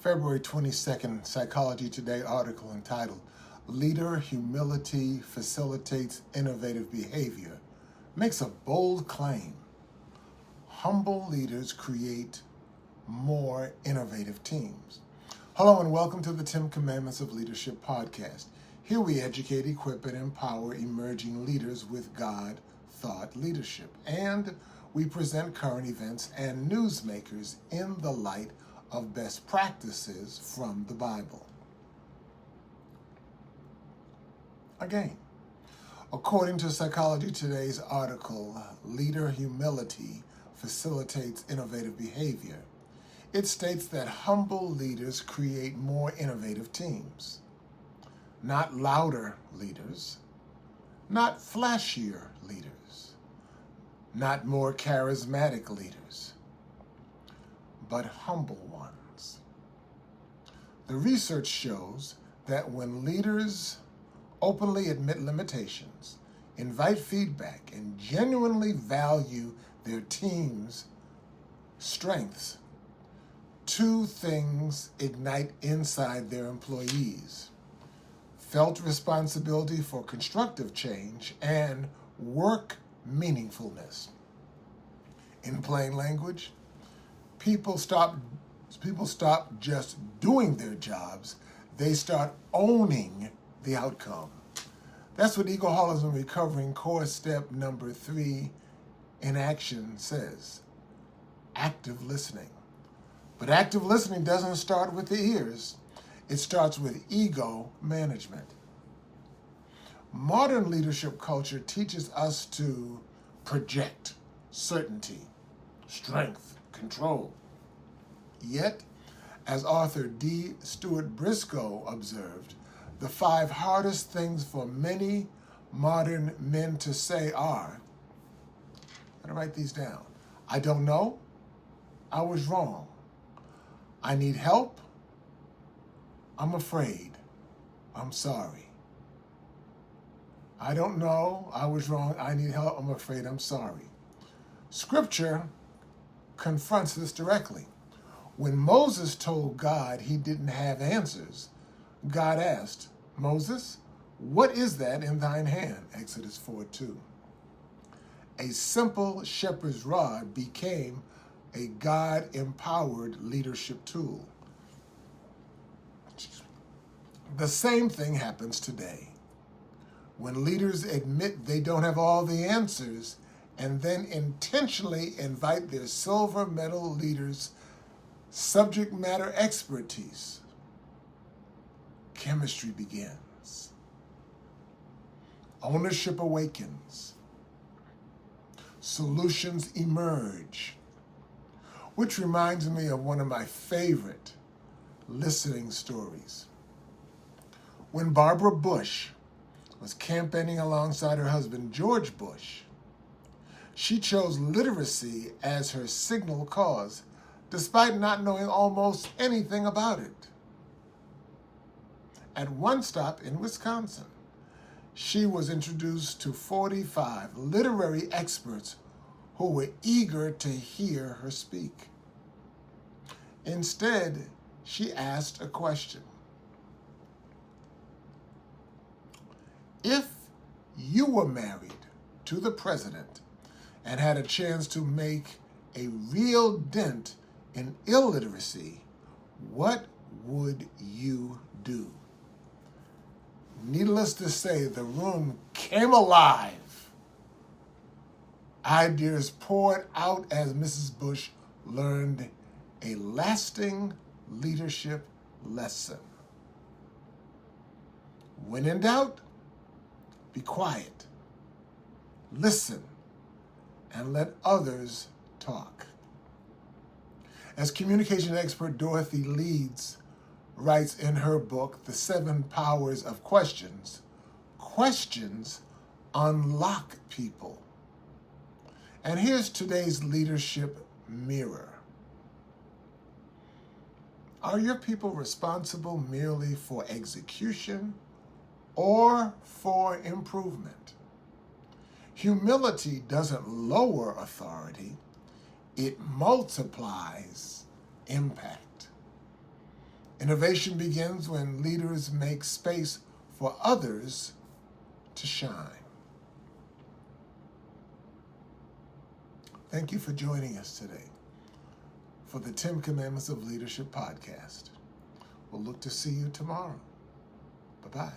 February 22nd, Psychology Today article entitled, Leader Humility Facilitates Innovative Behavior, makes a bold claim. Humble leaders create more innovative teams. Hello and welcome to the 10 Commandments of Leadership podcast. Here we educate, equip, and empower emerging leaders with God-thought leadership. And we present current events and newsmakers in the light of best practices from the Bible. Again, according to Psychology Today's article, Leader Humility Facilitates Innovative Behavior, it states that humble leaders create more innovative teams. Not louder leaders, not flashier leaders, not more charismatic leaders, but humble ones. The research shows that when leaders openly admit limitations, invite feedback, and genuinely value their team's strengths, two things ignite inside their employees: felt responsibility for constructive change and work meaningfulness. In plain language, people stop just doing their jobs, they start owning the outcome. That's what Egoholism Recovering Core Step number 3 in action says. Active listening. But active listening doesn't start with the ears. It starts with ego management. Modern leadership culture teaches us to project certainty, strength, control. Yet, as author D. Stuart Briscoe observed, the 5 hardest things for many modern men to say are, I'm going to write these down. I don't know. I was wrong. I need help. I'm afraid. I'm sorry. I don't know. I was wrong. I need help. I'm afraid. I'm sorry. Scripture confronts this directly. When Moses told God he didn't have answers, God asked, Moses, what is that in thine hand? Exodus 4:2. A simple shepherd's rod became a God-empowered leadership tool. The same thing happens today. When leaders admit they don't have all the answers and then intentionally invite their silver medal leaders' subject matter expertise, chemistry begins. Ownership awakens. Solutions emerge. Which reminds me of one of my favorite listening stories. When Barbara Bush was campaigning alongside her husband, George Bush, she chose literacy as her signal cause, despite not knowing almost anything about it. At one stop in Wisconsin, she was introduced to 45 literary experts who were eager to hear her speak. Instead, she asked a question. If you were married to the president and had a chance to make a real dent in illiteracy, what would you do? Needless to say, the room came alive. Ideas poured out as Mrs. Bush learned a lasting leadership lesson. When in doubt, be quiet, listen, and let others talk. As communication expert Dorothy Leeds writes in her book, The 7 Powers of Questions, questions unlock people. And here's today's leadership mirror. Are your people responsible merely for execution or for improvement? Humility doesn't lower authority, it multiplies impact. Innovation begins when leaders make space for others to shine. Thank you for joining us today for the 10 Commandments of Leadership podcast. We'll look to see you tomorrow. Bye-bye.